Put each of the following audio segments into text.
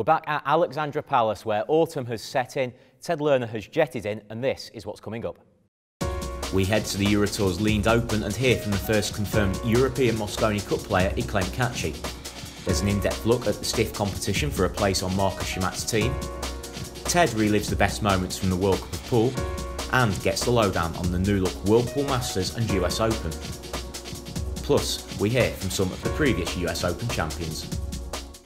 We're back at Alexandra Palace where autumn has set in, Ted Lerner has jetted in, and this is what's coming up. We head to the Eurotour's Leende Open and hear from the first confirmed European Mosconi Cup player Eklent Kaçi. There's an in-depth look at the stiff competition for a place on Marcus Chamat's team. Ted relives the best moments from the World Cup of Pool and gets the lowdown on the new-look Whirlpool Masters and US Open. Plus, we hear from some of the previous US Open champions.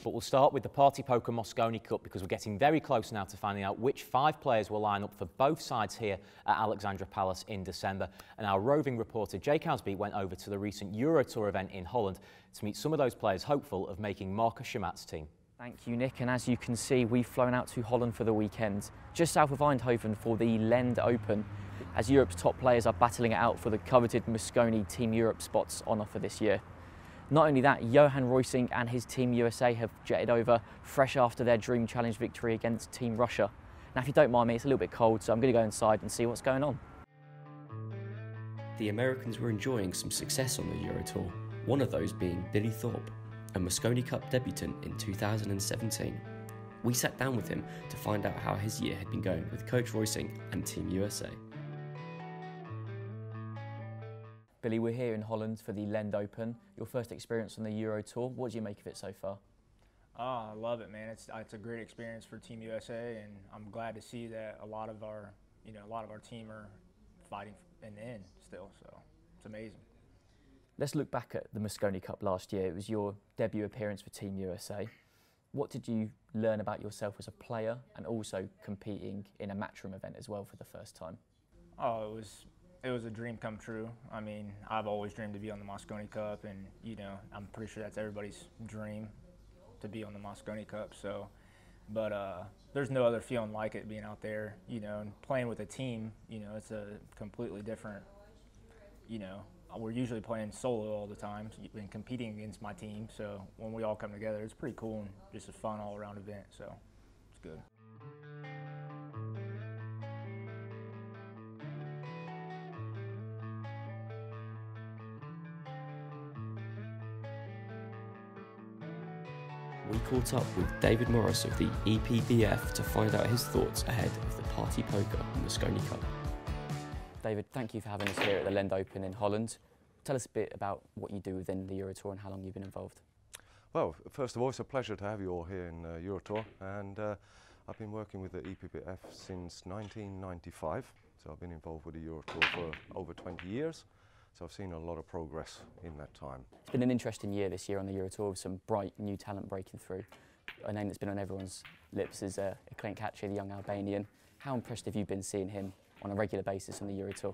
But we'll start with the Party Poker Mosconi Cup because we're getting very close now to finding out which 5 players will line up for both sides here at Alexandra Palace in December. And our roving reporter Jake Asby went over to the recent Eurotour event in Holland to meet some of those players hopeful of making Marcus Chamat's team. Thank you, Nick, and as you can see, we've flown out to Holland for the weekend, just south of Eindhoven for the Leende Open, as Europe's top players are battling it out for the coveted Mosconi Team Europe spots on offer this year. Not only that, Johan Roysink and his Team USA have jetted over fresh after their Dream Challenge victory against Team Russia. Now, if you don't mind me, it's a little bit cold, so I'm going to go inside and see what's going on. The Americans were enjoying some success on the Eurotour, one of those being Billy Thorpe, a Mosconi Cup debutant in 2017. We sat down with him to find out how his year had been going with Coach Roysink and Team USA. Billy, we're here in Holland for the Leende Open. Your first experience on the Eurotour. What do you make of it so far? Oh, I love it, man. It's a great experience for Team USA, and I'm glad to see that a lot of our team are fighting in the end still. So it's amazing. Let's look back at the Mosconi Cup last year. It was your debut appearance for Team USA. What did you learn about yourself as a player and also competing in a Matchroom event as well for the first time? Oh, it was a dream come true. I mean, I've always dreamed to be on the Mosconi Cup, and I'm pretty sure that's everybody's dream to be on the Mosconi Cup. So, but there's no other feeling like it being out there, and playing with a team. It's a completely different. We're usually playing solo all the time and competing against my team. So when we all come together, it's pretty cool and just a fun all-around event. So it's good. We caught up with David Morris of the EPBF to find out his thoughts ahead of the Party Poker Mosconi Cup. David, thank you for having us here at the Leende Open in Holland. Tell us a bit about what you do within the Eurotour and how long you've been involved. Well, first of all, it's a pleasure to have you all here in Eurotour, and I've been working with the EPBF since 1995, so I've been involved with the Eurotour for over 20 years. So I've seen a lot of progress in that time. It's been an interesting year this year on the Eurotour with some bright new talent breaking through. A name that's been on everyone's lips is Eklent Kaçi, the young Albanian. How impressed have you been seeing him on a regular basis on the Eurotour?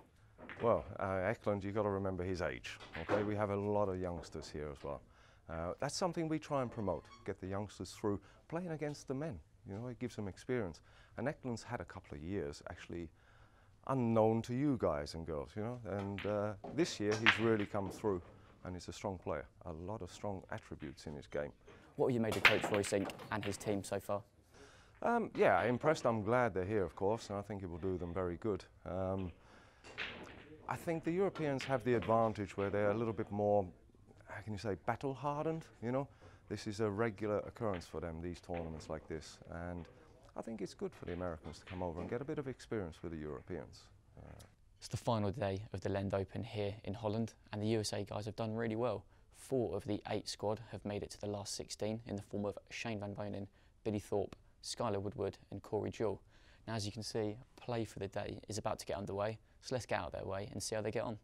Well, Eklent, you've got to remember his age. Okay, we have a lot of youngsters here as well. That's something we try and promote, get the youngsters through playing against the men. It gives them experience. And Eklent's had a couple of years actually unknown to you guys and girls, and this year he's really come through, and he's a strong player. A lot of strong attributes in his game. What have you made of Coach Roysink and his team so far? Yeah, impressed. I'm glad they're here, of course, and I think it will do them very good. I think the Europeans have the advantage where they're a little bit more, how can you say, battle-hardened, This is a regular occurrence for them, these tournaments like this, and I think it's good for the Americans to come over and get a bit of experience with the Europeans. It's the final day of the Leende Open here in Holland, and the USA guys have done really well. 4 of the 8 squad have made it to the last 16 in the form of Shane Van Bonen, Billy Thorpe, Skylar Woodward and Corey Jewell. Now, as you can see, play for the day is about to get underway, so let's get out their way and see how they get on.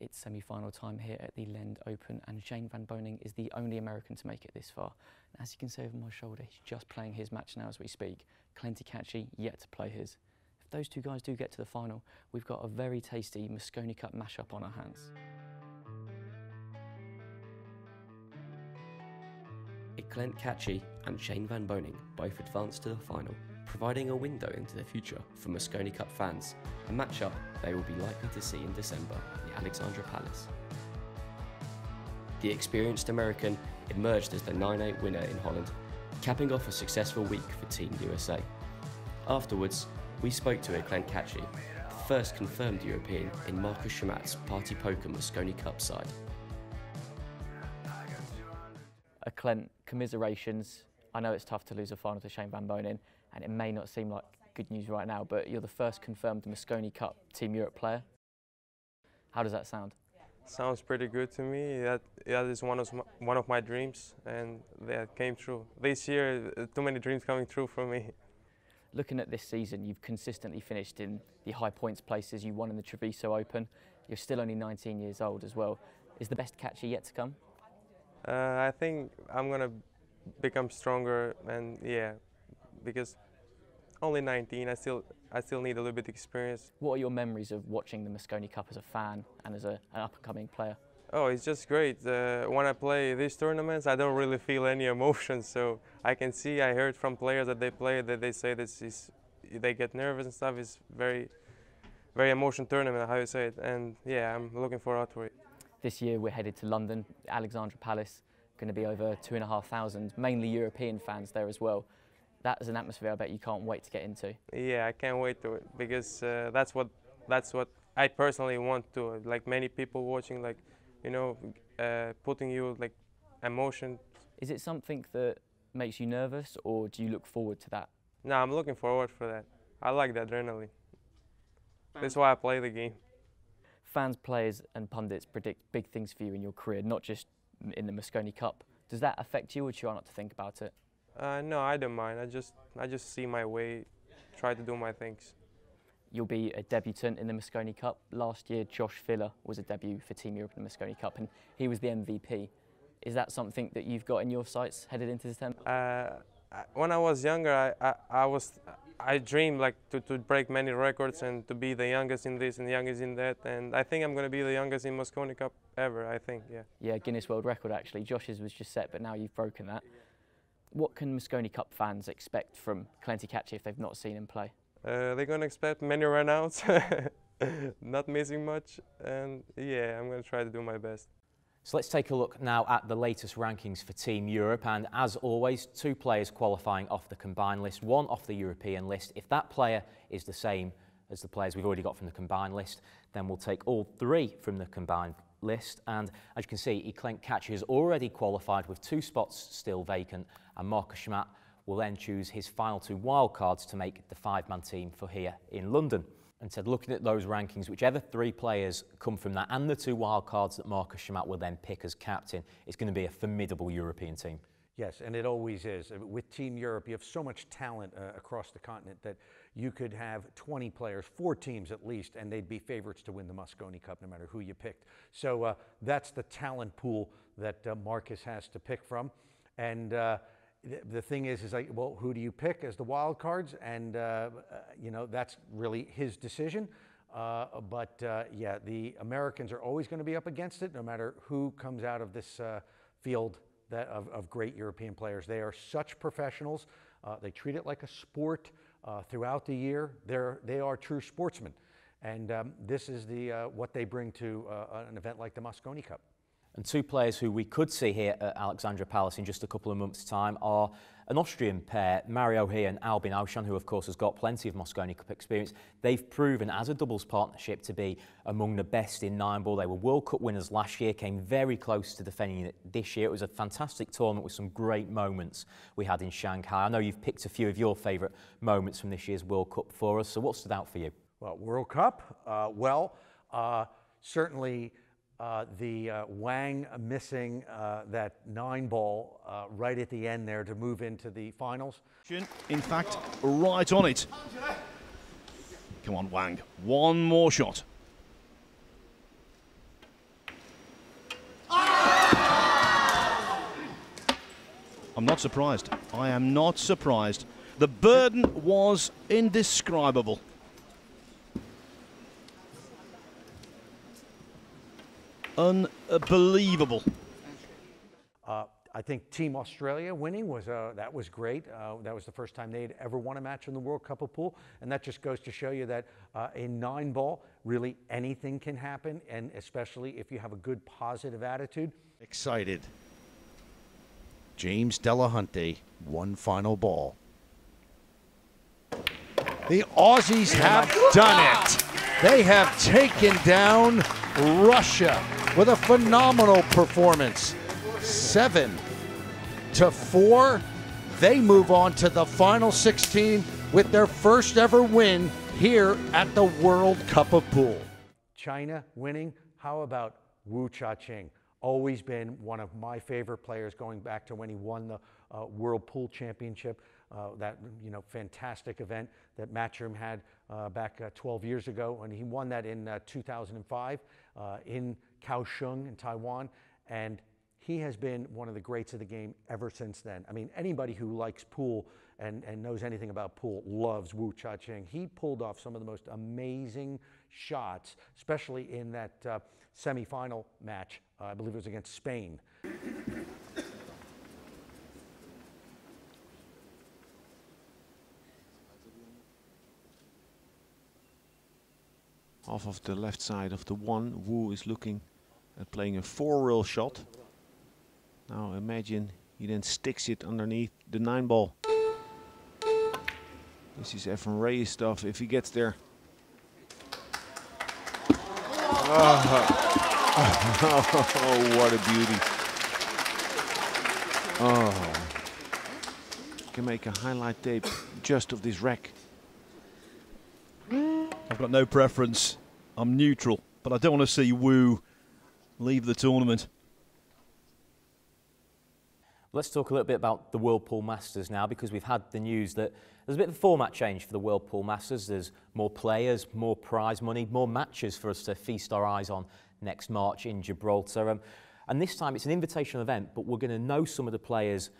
It's semi-final time here at the Leende Open, and Shane Van Bonen is the only American to make it this far. And as you can see over my shoulder, he's just playing his match now as we speak. Eklent Kaçi yet to play his. If those two guys do get to the final, we've got a very tasty Mosconi Cup mashup on our hands. Eklent Kaçi and Shane Van Bonen both advanced to the final, providing a window into the future for Mosconi Cup fans, a matchup they will be likely to see in December at the Alexandra Palace. the experienced American emerged as the 9-8 winner in Holland, capping off a successful week for Team USA. Afterwards, we spoke to Eklent Kaçi, the first confirmed European in Marcus Chamat's partypoker Mosconi Cup side. Eklent, commiserations. I know it's tough to lose a final to Shane Van Bonen, and it may not seem like good news right now, but you're the first confirmed Mosconi Cup Team Europe player. How does that sound? Sounds pretty good to me. That is one of my dreams, and that came true. This year, too many dreams coming true for me. Looking at this season, you've consistently finished in the high points places. You won in the Treviso Open. You're still only 19 years old as well. Is the best Kaçi yet to come? I think I'm gonna become stronger, and yeah, because only 19, I still need a little bit of experience. What are your memories of watching the Mosconi Cup as a fan and as an up-and-coming player? Oh, it's just great. When I play these tournaments, I don't really feel any emotions. So I heard from players that they play that they say they get nervous and stuff. It's very emotional tournament, how you say it. And yeah, I'm looking forward to it. This year we're headed to London, Alexandra Palace. Going to be over 2,500, mainly European fans there as well. That is an atmosphere I bet you can't wait to get into. Yeah, I can't wait to it because that's what I personally want to. Like many people watching, like, you know, putting you like emotion. Is it something that makes you nervous, or do you look forward to that? No, I'm looking forward for that. I like the adrenaline. That's why I play the game. Fans, players and pundits predict big things for you in your career, not just in the Mosconi Cup. Does that affect you, or try not to think about it? No, I don't mind. I just see my way, try to do my things. You'll be a debutant in the Mosconi Cup. Last year, Josh Filler was a debut for Team Europe in the Mosconi Cup, and he was the MVP. Is that something that you've got in your sights headed into this tournament? When I was younger, I dreamed like to break many records and to be the youngest in this and the youngest in that. And I think I'm going to be the youngest in Mosconi Cup ever, I think, yeah. Yeah, Guinness World Record actually. Josh's was just set, but now you've broken that. What can Mosconi Cup fans expect from Eklent Kaçi if they've not seen him play? They're going to expect many run-outs, not missing much, and yeah, I'm going to try to do my best. So let's take a look now at the latest rankings for Team Europe, and as always, 2 players qualifying off the combined list, 1 off the European list. If that player is the same as the players we've already got from the combined list, then we'll take all 3 from the combined list. And as you can see, Eklent Kaçi has already qualified with 2 spots still vacant, and Marcus Chamat will then choose his final 2 wildcards to make the 5-man team for here in London. And Ted, looking at those rankings, whichever 3 players come from that and the 2 wildcards that Marcus Chamat will then pick as captain, it's going to be a formidable European team. Yes, and it always is. With Team Europe, you have so much talent across the continent that you could have 20 players, 4 teams at least, and they'd be favorites to win the Mosconi Cup no matter who you picked. So that's the talent pool that Marcus has to pick from. And the thing is like, well, who do you pick as the wild cards? And, you know, that's really his decision. Yeah, the Americans are always going to be up against it, no matter who comes out of this field of great European players. They are such professionals. They treat it like a sport throughout the year. They are true sportsmen. And this is what they bring to an event like the Mosconi Cup. And 2 players who we could see here at Alexandra Palace in just a couple of months' time are an Austrian pair, Mario He and Albin Auchan, who of course has got plenty of Mosconi Cup experience. They've proven as a doubles partnership to be among the best in 9-ball. They were World Cup winners last year, came very close to defending it this year. It was a fantastic tournament with some great moments we had in Shanghai. I know you've picked a few of your favourite moments from this year's World Cup for us, so what stood out for you? Well, World Cup, certainly the Wang missing that 9-ball right at the end there to move into the finals. In fact, right on it. Come on, Wang. One more shot. I'm not surprised. I am not surprised. The burden was indescribable. I I think Team Australia winning was that was great. That was the first time they'd ever won a match in the World Cup of pool, and that just goes to show you that in 9-ball, really anything can happen, and especially if you have a good positive attitude. Excited. James Delahunty, one final ball. The Aussies have done it. They have taken down Russia with a phenomenal performance. 7-4. They move on to the final 16 with their first ever win here at the World Cup of Pool. China winning. How about Wu Cha-ching? Always been one of my favorite players, going back to when he won the World Pool Championship. That fantastic event that Matchroom had back 12 years ago, and he won that in 2005 in Kaohsiung in Taiwan, and he has been one of the greats of the game ever since then. I mean, anybody who likes pool and knows anything about pool loves Wu Cha-ching. He pulled off some of the most amazing shots, especially in that semifinal match. I believe it was against Spain. Off of the left side of the one, Wu is looking at playing a 4-rail shot. Now imagine he then sticks it underneath the 9-ball. This is Evan Reyes stuff if he gets there. Oh, what a beauty. Oh. Can make a highlight tape just of this wreck. I've got no preference. I'm neutral, but I don't want to see Wu leave the tournament. Let's talk a little bit about the World Pool Masters now, because we've had the news that there's a bit of a format change for the World Pool Masters. There's more players, more prize money, more matches for us to feast our eyes on next March in Gibraltar. And this time it's an invitational event, but we're going to know some of the players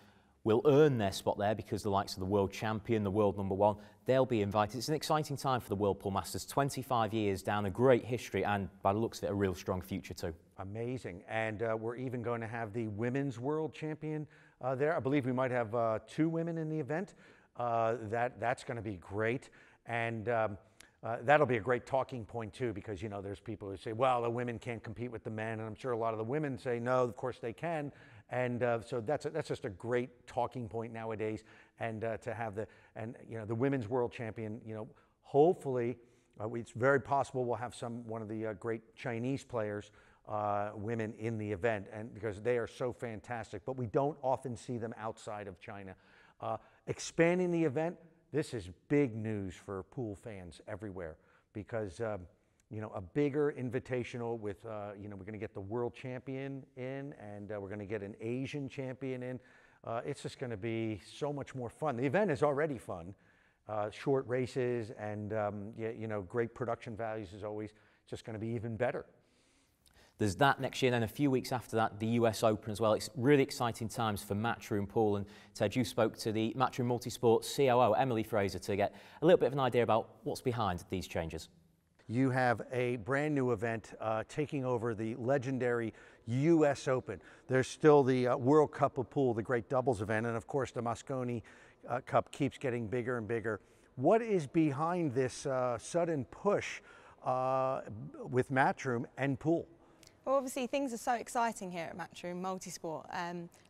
will earn their spot there because the likes of the world champion, the world #1, they'll be invited. It's an exciting time for the World Pool Masters, 25 years down, a great history, and by the looks of it, a real strong future too. Amazing. And we're even going to have the women's world champion there. I believe we might have 2 women in the event. That's going to be great. And that'll be a great talking point too, because there's people who say, well, the women can't compete with the men, and I'm sure a lot of the women say, no, of course they can. And so that's just a great talking point nowadays. And to have the women's world champion, hopefully it's very possible we'll have one of the great Chinese players, women in the event, and because they are so fantastic, but we don't often see them outside of China. Expanding the event, this is big news for pool fans everywhere, because a bigger invitational with we're going to get the world champion in, and we're going to get an Asian champion in. It's just going to be so much more fun. The event is already fun, short races, and great production values is always just going to be even better. There's that next year, and then a few weeks after that, the US Open as well. It's really exciting times for Matchroom Pool. And Ted, you spoke to the Matchroom Multisport COO, Emily Frazer, to get a little bit of an idea about what's behind these changes. You have a brand new event taking over the legendary US Open. There's still the World Cup of Pool, the great doubles event, and of course the Mosconi Cup keeps getting bigger and bigger. What is behind this sudden push with Matchroom and pool? Well, obviously things are so exciting here at Matchroom Multisport.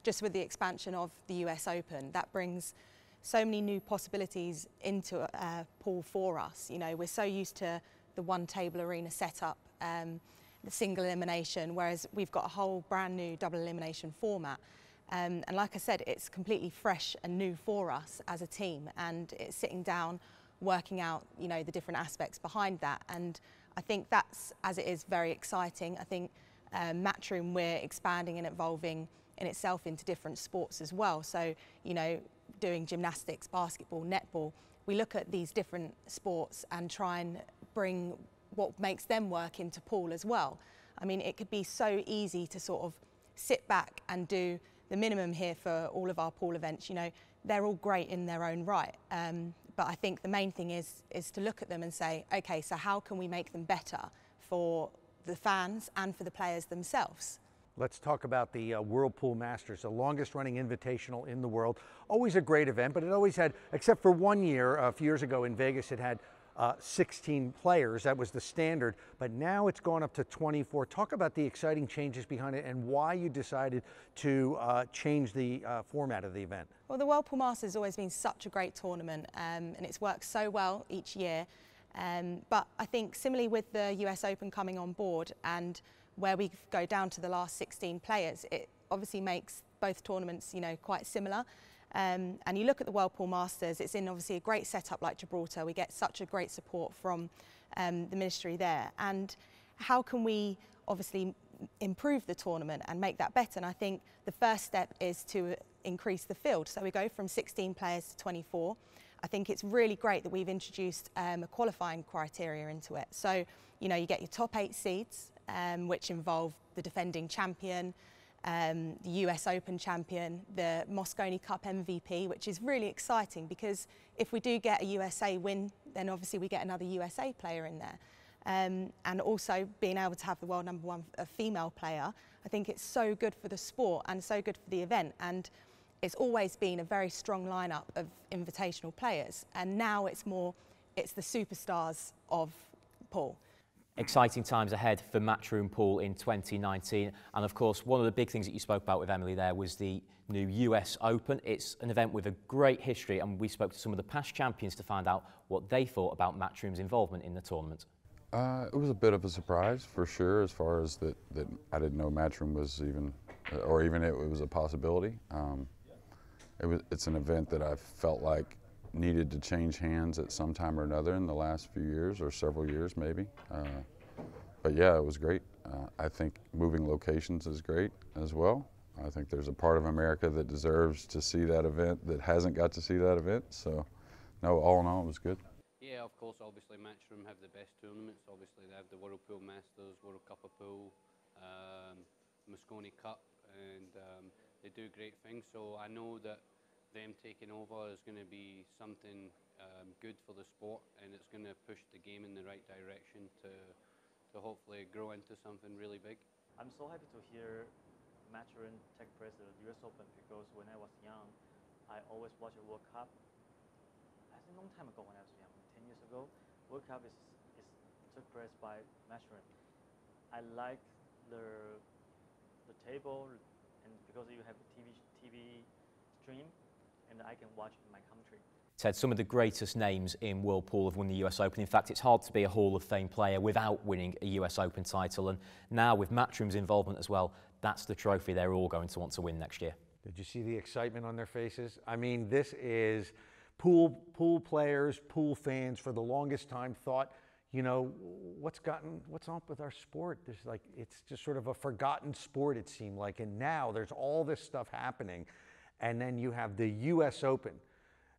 Just with the expansion of the US Open, that brings so many new possibilities into pool for us. We're so used to the one table arena setup, the single elimination, whereas we've got a whole brand new double elimination format. And like I said, it's completely fresh and new for us as a team, and it's sitting down, working out, the different aspects behind that. And I think that's, as it is, very exciting. I think Matchroom, we're expanding and evolving in itself into different sports as well. So, doing gymnastics, basketball, netball, we look at these different sports and try and bring what makes them work into pool as well. I mean, it could be so easy to sort of sit back and do the minimum here for all of our pool events. They're all great in their own right. But I think the main thing is to look at them and say, okay, so how can we make them better for the fans and for the players themselves? Let's talk about the Whirlpool Masters, the longest running invitational in the world. Always a great event, but it always had, except for 1 year, a few years ago in Vegas, it had 16 players. That was the standard, but now it's gone up to 24. Talk about the exciting changes behind it and why you decided to change the format of the event. Well, the Whirlpool Masters has always been such a great tournament, and it's worked so well each year. But I think similarly with the US Open coming on board and where we go down to the last 16 players, it obviously makes both tournaments, you know, quite similar. And you look at the Whirlpool Masters, it's in obviously a great setup like Gibraltar. We get such a great support from the ministry there. And how can we obviously improve the tournament and make that better? And I think the first step is to increase the field. So we go from 16 players to 24. I think it's really great that we've introduced a qualifying criteria into it. So, you know, you get your top 8 seeds, which involve the defending champion, the US Open champion, the Mosconi Cup MVP, which is really exciting because if we do get a USA win, then obviously we get another USA player in there. And also being able to have the world #1 female player, I think it's so good for the sport and so good for the event. And it's always been a very strong lineup of invitational players, and now it's the superstars of pool. Exciting times ahead for Matchroom Pool in 2019, and of course one of the big things that you spoke about with Emily there was the new US Open. It's an event with a great history, and we spoke to some of the past champions to find out what they thought about Matchroom's involvement in the tournament. It was a bit of a surprise for sure, as far as that I didn't know Matchroom was even, or even it was a possibility. It's an event that I felt like needed to change hands at some time or another in the last few years, or several years maybe. But yeah, it was great. I think moving locations is great as well. I think there's a part of America that deserves to see that event that hasn't got to see that event. So no, all in all, it was good. Yeah, of course, obviously Matchroom have the best tournaments. Obviously they have the Whirlpool Masters, World Cup of Pool, Mosconi Cup, and they do great things. So I know that them taking over is going to be something good for the sport, and it's going to push the game in the right direction to hopefully grow into something really big. I'm so happy to hear Matchroom take place at the US Open, because when I was young, I always watched the World Cup. That's a long time ago when I was young, 10 years ago. World Cup took place by Matchroom. I like the table, and because you have a TV stream, and I can watch in my country. Ted, some of the greatest names in Whirlpool have won the US Open. In fact, it's hard to be a Hall of Fame player without winning a US Open title. And now with Matchroom's involvement as well, that's the trophy they're all going to want to win next year. Did you see the excitement on their faces? I mean, this is pool players, pool fans for the longest time thought, you know, what's up with our sport? There's like, it's just sort of a forgotten sport, it seemed like. And now there's all this stuff happening. And then you have the US Open.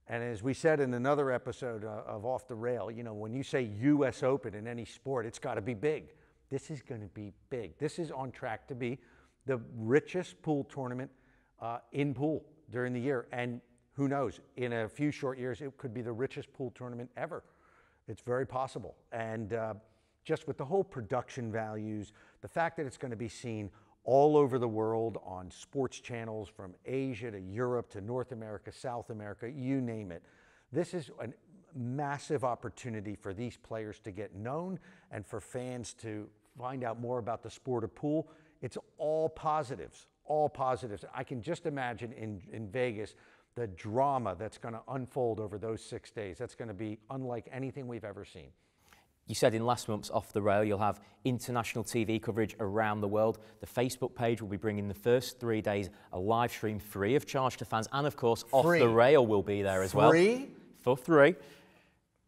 And as we said in another episode of Off the Rail, you know, when you say US Open in any sport, it's got to be big. This is going to be big. This is on track to be the richest pool tournament in pool during the year. And who knows, in a few short years, it could be the richest pool tournament ever. It's very possible. And just with the whole production values, the fact that it's going to be seen all over the world on sports channels from Asia to Europe to North America, South America, you name it. This is a massive opportunity for these players to get known and for fans to find out more about the sport of pool. It's all positives, all positives. I can just imagine in Vegas the drama that's going to unfold over those 6 days. That's going to be unlike anything we've ever seen. You said in last month's Off the Rail, you'll have international TV coverage around the world. The Facebook page will be bringing the first 3 days a live stream free of charge to fans. And of course, Off the Rail will be there as well. Free? For free.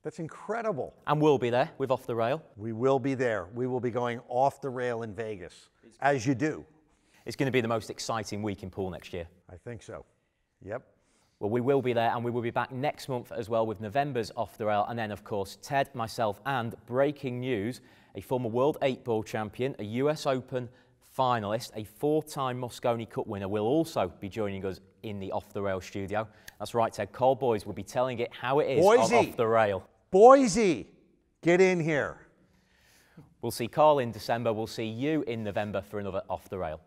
That's incredible. And we'll be there with Off the Rail. We will be there. We will be going off the rail in Vegas, as you do. It's going to be the most exciting week in pool next year. I think so. Yep. Well, we will be there, and we will be back next month as well with November's Off the Rail. And then, of course, Ted, myself, and breaking news, a former World 8-Ball champion, a US Open finalist, a 4-time Mosconi Cup winner will also be joining us in the Off the Rail studio. That's right, Ted. Cole Boys will be telling it how it is on Off the Rail. Boise, get in here. We'll see Carl in December. We'll see you in November for another Off the Rail.